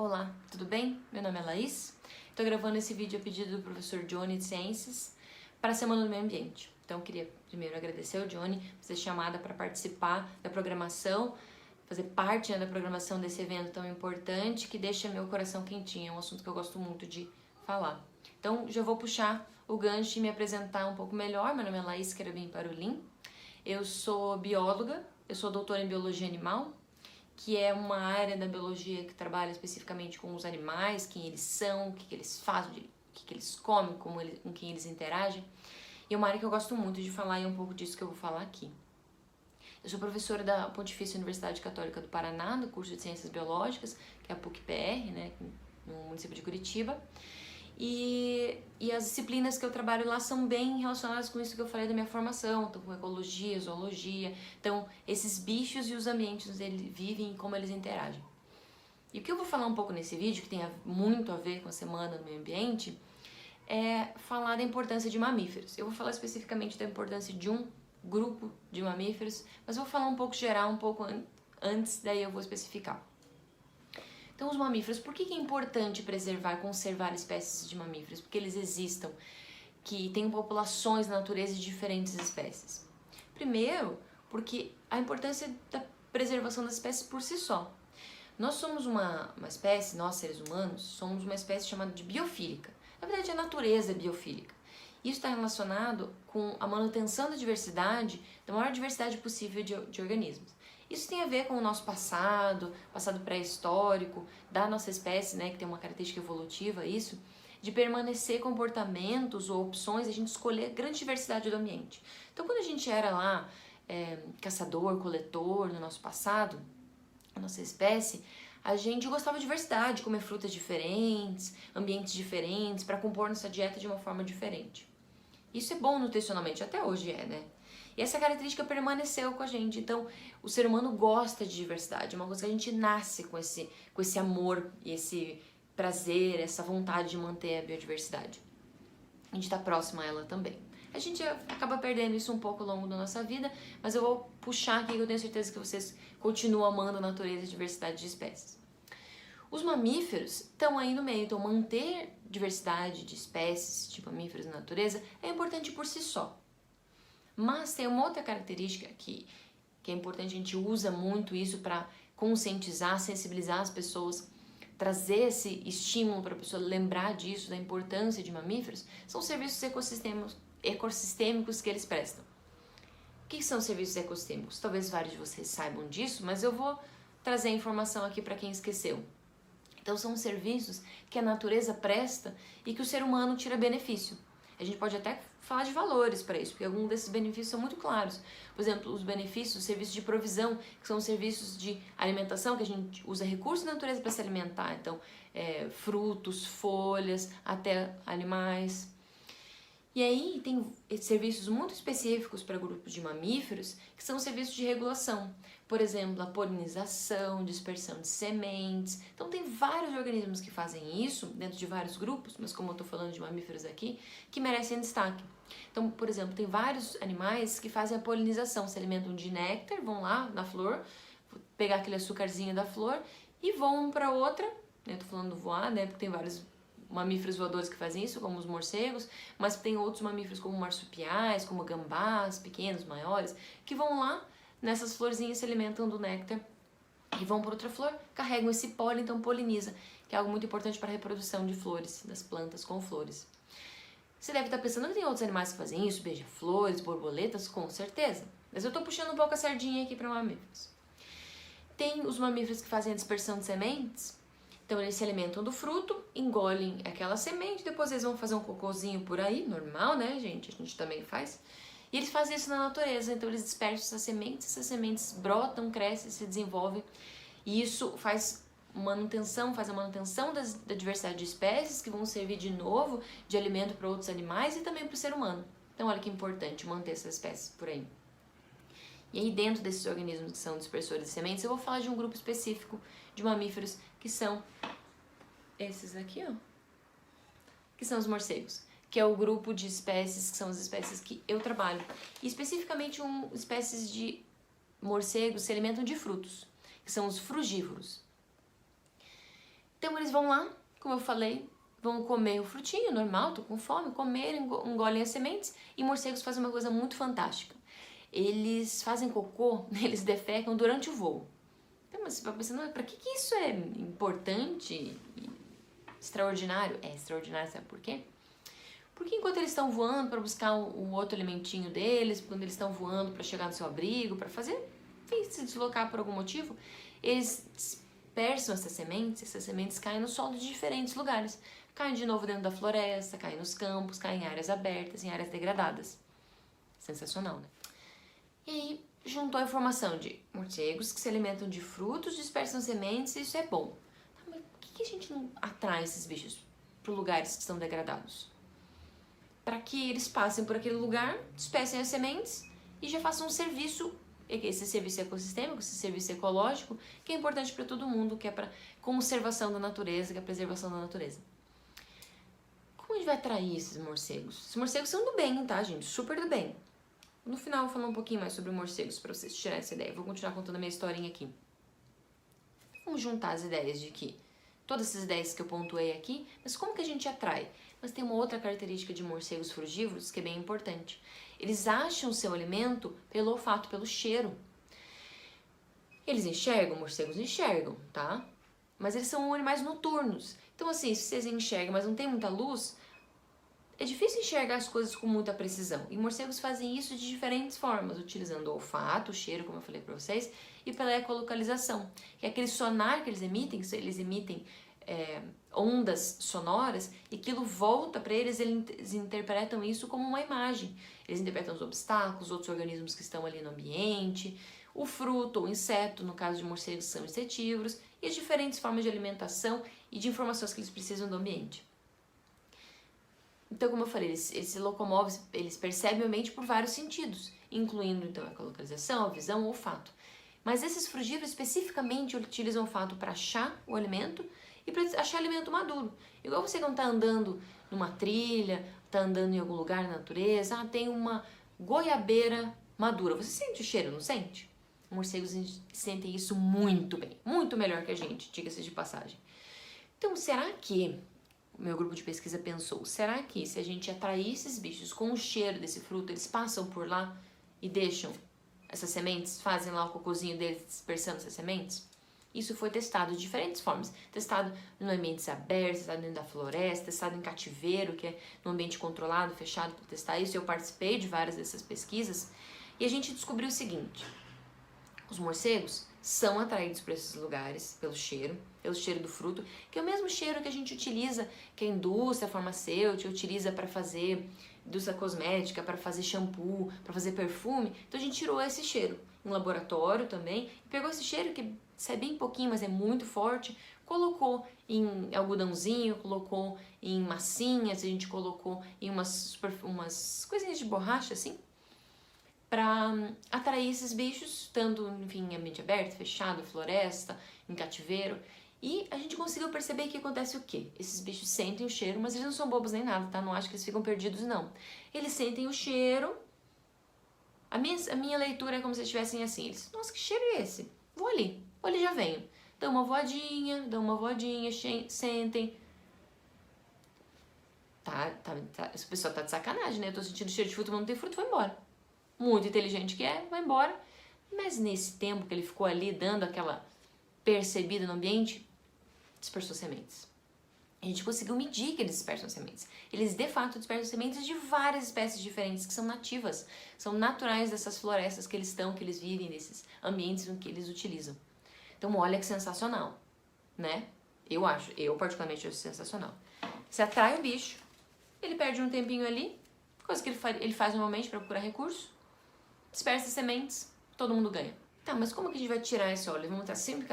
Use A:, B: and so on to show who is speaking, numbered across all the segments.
A: Olá, tudo bem? Meu nome é Laís. Estou gravando esse vídeo a pedido do professor Johnny de Ciências para a Semana do Meio Ambiente. Então, eu queria primeiro agradecer ao Johnny por ser chamada para participar da programação, fazer parte da programação desse evento tão importante que deixa meu coração quentinho. É um assunto que eu gosto muito de falar. Então, já vou puxar o gancho e me apresentar um pouco melhor. Meu nome é Laís Querubim Parolin. Eu sou bióloga, eu sou doutora em Biologia Animal, que é uma área da biologia que trabalha especificamente com os animais, quem eles são, o que eles fazem, o que eles comem, com quem eles interagem. E é uma área que eu gosto muito de falar e é um pouco disso que eu vou falar aqui. Eu sou professora da Pontifícia Universidade Católica do Paraná, do curso de Ciências Biológicas, que é a PUC-PR, né, no município de Curitiba. E as disciplinas que eu trabalho lá são bem relacionadas com isso que eu falei da minha formação, então com ecologia, zoologia, então esses bichos e os ambientes onde eles vivem e como eles interagem. E o que eu vou falar um pouco nesse vídeo, que tem muito a ver com a Semana do Meio Ambiente, é falar da importância de mamíferos. Eu vou falar especificamente da importância de um grupo de mamíferos, mas eu vou falar um pouco geral, um pouco antes, daí eu vou especificar. Então, os mamíferos, por que é importante preservar, conservar espécies de mamíferos? Porque eles existam, que tem populações na natureza de diferentes espécies. Primeiro, porque a importância da preservação das espécies por si só. Nós somos uma espécie, nós seres humanos, somos uma espécie chamada de biofílica. Na verdade, a natureza é biofílica. Isso está relacionado com a manutenção da diversidade, da maior diversidade possível de organismos. Isso tem a ver com o nosso passado pré-histórico, da nossa espécie, né, que tem uma característica evolutiva, isso, de permanecer comportamentos ou opções, a gente escolher grande diversidade do ambiente. Então, quando a gente era lá caçador, coletor no nosso passado, a nossa espécie, a gente gostava de diversidade, comer frutas diferentes, ambientes diferentes, para compor nossa dieta de uma forma diferente. Isso é bom nutricionalmente, até hoje né? E essa característica permaneceu com a gente. Então, o ser humano gosta de diversidade. É uma coisa que a gente nasce com esse amor e esse prazer, essa vontade de manter a biodiversidade. A gente está próximo a ela também. A gente acaba perdendo isso um pouco ao longo da nossa vida, mas eu vou puxar aqui que eu tenho certeza que vocês continuam amando a natureza e a diversidade de espécies. Os mamíferos estão aí no meio, então manter diversidade de espécies de mamíferos na natureza é importante por si só. Mas tem uma outra característica que é importante, a gente usa muito isso para conscientizar, sensibilizar as pessoas, trazer esse estímulo para a pessoa lembrar disso, da importância de mamíferos, são os serviços ecossistêmicos que eles prestam. O que são serviços ecossistêmicos? Talvez vários de vocês saibam disso, mas eu vou trazer a informação aqui para quem esqueceu. Então são serviços que a natureza presta e que o ser humano tira benefício. A gente pode até falar de valores para isso, porque alguns desses benefícios são muito claros. Por exemplo, os benefícios, os serviços de provisão, que são os serviços de alimentação, que a gente usa recursos da natureza para se alimentar. Então, frutos, folhas, até animais. E aí tem serviços muito específicos para grupos de mamíferos, que são serviços de regulação. Por exemplo, a polinização, dispersão de sementes. Então tem vários organismos que fazem isso, dentro de vários grupos, mas como eu estou falando de mamíferos aqui, que merecem destaque. Então, por exemplo, tem vários animais que fazem a polinização, se alimentam de néctar, vão lá na flor, pegar aquele açúcarzinho da flor e vão para outra, eu estou falando voar, né, porque tem vários mamíferos voadores que fazem isso, como os morcegos, mas tem outros mamíferos como marsupiais, como gambás, pequenos, maiores, que vão lá nessas florzinhas, se alimentam do néctar e vão para outra flor, carregam esse pólen, então poliniza, que é algo muito importante para a reprodução de flores, das plantas com flores. Você deve estar pensando que tem outros animais que fazem isso, beija-flores, borboletas, com certeza, mas eu estou puxando um pouco a sardinha aqui para mamíferos. Tem os mamíferos que fazem a dispersão de sementes. Então eles se alimentam do fruto, engolem aquela semente, depois eles vão fazer um cocôzinho por aí, normal, né, gente? A gente também faz. E eles fazem isso na natureza, então eles dispersam essas sementes brotam, crescem, se desenvolvem. E isso faz a manutenção da diversidade de espécies que vão servir de novo de alimento para outros animais e também para o ser humano. Então olha que importante manter essas espécies por aí. E aí dentro desses organismos que são dispersores de sementes, eu vou falar de um grupo específico de mamíferos que são esses aqui, ó, que são os morcegos, que é o grupo de espécies, que são as espécies que eu trabalho. E especificamente espécies de morcegos se alimentam de frutos, que são os frugívoros. Então eles vão lá, como eu falei, vão comer o frutinho normal, tô com fome, comerem, engolem as sementes, e morcegos fazem uma coisa muito fantástica. Eles fazem cocô, eles defecam durante o voo. Então, mas você vai pensando, pra que isso é importante e extraordinário? É extraordinário, sabe por quê? Porque enquanto eles estão voando para buscar o outro alimentinho deles, quando eles estão voando para chegar no seu abrigo, para fazer, enfim, se deslocar por algum motivo, eles dispersam essas sementes caem no solo de diferentes lugares. Caem de novo dentro da floresta, caem nos campos, caem em áreas abertas, em áreas degradadas. Sensacional, né? E aí, juntou a informação de morcegos que se alimentam de frutos, dispersam sementes, e isso é bom. Tá, mas por que a gente não atrai esses bichos para lugares que estão degradados? Para que eles passem por aquele lugar, despecem as sementes e já façam um serviço, esse serviço ecossistêmico, esse serviço ecológico, que é importante para todo mundo, que é para conservação da natureza, que é a preservação da natureza. Como a gente vai atrair esses morcegos? Esses morcegos são do bem, tá, gente? Super do bem. No final eu vou falar um pouquinho mais sobre morcegos para vocês tirarem essa ideia. Vou continuar contando a minha historinha aqui. Vamos juntar as ideias de que todas essas ideias que eu pontuei aqui, mas como que a gente atrai? Mas tem uma outra característica de morcegos frugívoros que é bem importante. Eles acham o seu alimento pelo olfato, pelo cheiro. Eles enxergam, morcegos enxergam, tá? Mas eles são animais noturnos. Então assim, se vocês enxergam, mas não tem muita luz, é difícil enxergar as coisas com muita precisão. E morcegos fazem isso de diferentes formas, utilizando o olfato, o cheiro, como eu falei para vocês, e pela ecolocalização, que é aquele sonar que eles emitem ondas sonoras, e aquilo volta para eles, eles interpretam isso como uma imagem. Eles interpretam os obstáculos, outros organismos que estão ali no ambiente, o fruto ou inseto, no caso de morcegos são insetívoros, e as diferentes formas de alimentação e de informações que eles precisam do ambiente. Então, como eu falei, eles se locomovem, eles percebem o ambiente por vários sentidos, incluindo então a ecolocalização, a visão, o olfato. Mas esses frugívoros especificamente utilizam o olfato para achar o alimento e para achar alimento maduro. Igual você quando está andando numa trilha, está andando em algum lugar na natureza, tem uma goiabeira madura. Você sente o cheiro, não sente? Morcegos sentem isso muito bem, muito melhor que a gente, diga-se de passagem. Então, será que o meu grupo de pesquisa pensou, será que se a gente atrair esses bichos com o cheiro desse fruto, eles passam por lá e deixam essas sementes, fazem lá o cocôzinho deles dispersando essas sementes? Isso foi testado de diferentes formas. Testado em ambientes abertos, testado dentro da floresta, testado em cativeiro, que é num ambiente controlado, fechado, para testar isso. Eu participei de várias dessas pesquisas e a gente descobriu o seguinte: os morcegos são atraídos para esses lugares pelo cheiro do fruto, que é o mesmo cheiro que a gente utiliza, que a indústria farmacêutica utiliza para fazer indústria cosmética, para fazer shampoo, para fazer perfume. Então a gente tirou esse cheiro em laboratório também, e pegou esse cheiro que sai bem pouquinho, mas é muito forte, colocou em algodãozinho, colocou em massinhas, a gente colocou em umas coisinhas de borracha assim, para atrair esses bichos, tanto enfim, em ambiente aberto, fechado, floresta, em cativeiro. E a gente conseguiu perceber que acontece o quê? Esses bichos sentem o cheiro, mas eles não são bobos nem nada, tá? Não acho que eles ficam perdidos, não. Eles sentem o cheiro. A minha leitura é como se eles estivessem assim. Eles, nossa, que cheiro é esse? Vou ali já venho. Dão uma voadinha, sentem. Esse pessoal tá de sacanagem, né? Eu tô sentindo cheiro de fruto, mas não tem fruto, vai embora. Muito inteligente que é, vai embora. Mas nesse tempo que ele ficou ali dando aquela percebida no ambiente, dispersou sementes. A gente conseguiu medir que eles dispersam sementes. Eles de fato dispersam sementes de várias espécies diferentes que são nativas, são naturais dessas florestas que eles vivem, desses ambientes que eles utilizam. Então olha que sensacional, né? Eu particularmente acho sensacional. Você atrai o bicho, ele perde um tempinho ali, coisa que ele faz normalmente para procurar recurso, dispersa sementes, todo mundo ganha. Tá, mas como que a gente vai tirar esse óleo? Vamos estar sempre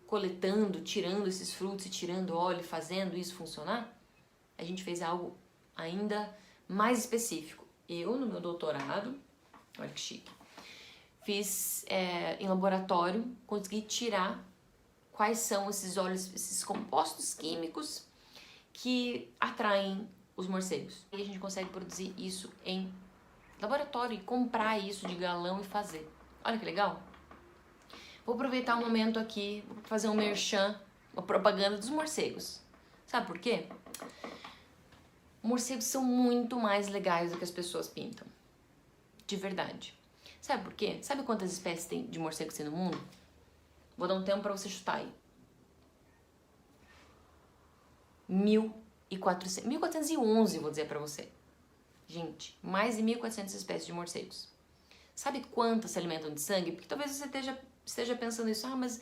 A: coletando, tirando esses frutos e tirando óleo, fazendo isso funcionar? A gente fez algo ainda mais específico. Eu, no meu doutorado, olha que chique, fiz em laboratório, consegui tirar quais são esses óleos, esses compostos químicos que atraem os morcegos. E a gente consegue produzir isso em laboratório e comprar isso de galão e fazer. Olha que legal! Vou aproveitar um momento aqui, vou fazer um merchan uma propaganda dos morcegos. Sabe por quê? Morcegos são muito mais legais do que as pessoas pintam. De verdade. Sabe por quê? Sabe quantas espécies tem de morcegos tem no mundo? Vou dar um tempo pra você chutar aí. 1411, vou dizer pra você. Gente, mais de 1.400 espécies de morcegos. Sabe quantas se alimentam de sangue? Porque talvez você esteja pensando isso. Ah, mas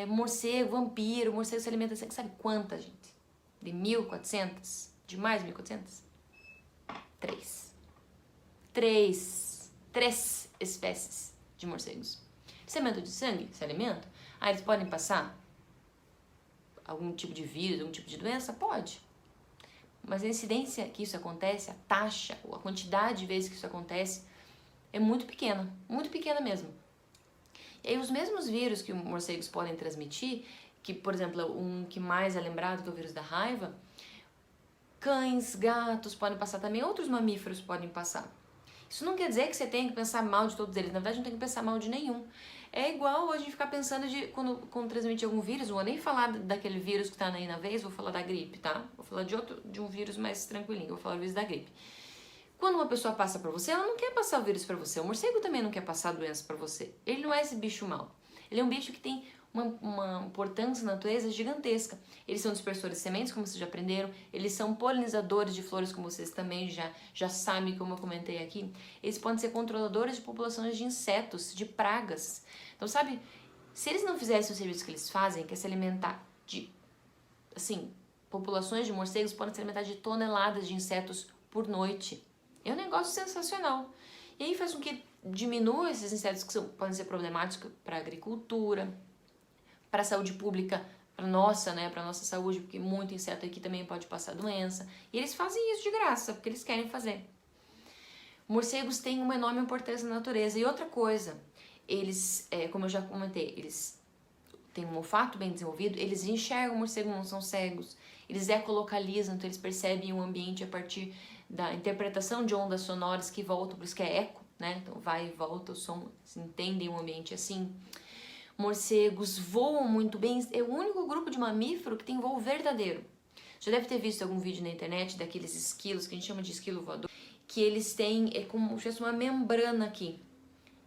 A: morcego, vampiro, morcego se alimenta de sangue. Sabe quantas, gente? De 1.400? De mais de 1.400? 3. 3 espécies de morcegos. Se alimentam de sangue? Se alimentam? Ah, eles podem passar algum tipo de vírus, algum tipo de doença? Pode. Mas a incidência que isso acontece, a taxa, ou a quantidade de vezes que isso acontece é muito pequena mesmo. E aí os mesmos vírus que os morcegos podem transmitir, que por exemplo, um que mais é lembrado que é o vírus da raiva, cães, gatos podem passar também, outros mamíferos podem passar. Isso não quer dizer que você tenha que pensar mal de todos eles, na verdade não tem que pensar mal de nenhum. É igual a gente ficar pensando de quando transmite algum vírus, não vou nem falar daquele vírus que tá aí na vez, vou falar da gripe, tá? Vou falar de um vírus mais tranquilinho, vou falar do vírus da gripe. Quando uma pessoa passa pra você, ela não quer passar o vírus pra você. O morcego também não quer passar a doença pra você. Ele não é esse bicho mau. Ele é um bicho que tem uma importância na natureza gigantesca. Eles são dispersores de sementes, como vocês já aprenderam. Eles são polinizadores de flores, como vocês também já sabem, como eu comentei aqui. Eles podem ser controladores de populações de insetos, de pragas. Então, sabe, se eles não fizessem o serviço que eles fazem, que é se alimentar de, assim, populações de morcegos podem se alimentar de toneladas de insetos por noite. É um negócio sensacional. E aí faz com que diminua esses insetos que podem ser problemáticos para a agricultura, para a saúde pública, para nossa, né, para nossa saúde, porque muito inseto aqui também pode passar doença. E eles fazem isso de graça, porque eles querem fazer. Morcegos têm uma enorme importância na natureza. E outra coisa, eles, como eu já comentei, eles têm um olfato bem desenvolvido, eles enxergam o morcego, não são cegos, eles ecolocalizam, então eles percebem o ambiente a partir da interpretação de ondas sonoras que voltam, por isso que é eco, né? Então vai e volta o som, se entendem o ambiente assim. Morcegos voam muito bem, é o único grupo de mamífero que tem voo verdadeiro. Já deve ter visto algum vídeo na internet daqueles esquilos, que a gente chama de esquilo voador, que eles têm, como se fosse uma membrana aqui.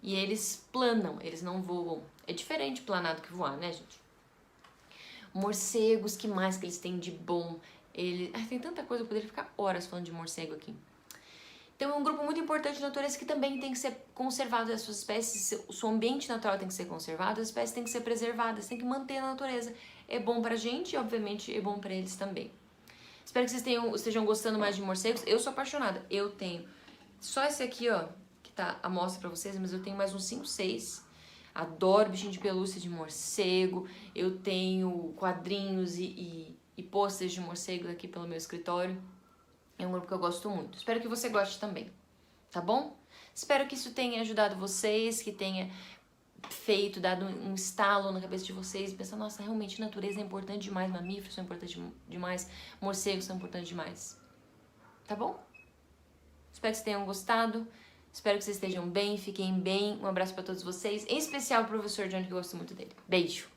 A: E eles planam, eles não voam. É diferente planar do que voar, né, gente? Morcegos, que mais que eles têm de bom? Tem tanta coisa, eu poderia ficar horas falando de morcego aqui. Então é um grupo muito importante de natureza que também tem que ser conservado. As suas espécies, o seu ambiente natural tem que ser conservado, as espécies têm que ser preservadas, tem que manter a natureza. É bom pra gente e, obviamente, é bom pra eles também. Espero que vocês estejam gostando mais de morcegos. Eu sou apaixonada. Eu tenho só esse aqui, ó, que tá a mostra pra vocês, mas eu tenho mais uns 5, 6. Adoro bichinho de pelúcia de morcego. Eu tenho quadrinhos e pôsteres de morcego aqui pelo meu escritório. É um grupo que eu gosto muito. Espero que você goste também, tá bom? Espero que isso tenha ajudado vocês, que tenha dado um estalo na cabeça de vocês e pensar, nossa, realmente a natureza é importante demais, mamíferos são importantes demais, morcegos são importantes demais. Tá bom? Espero que vocês tenham gostado. Espero que vocês estejam bem, fiquem bem. Um abraço pra todos vocês, em especial pro professor Johnny, que eu gosto muito dele. Beijo!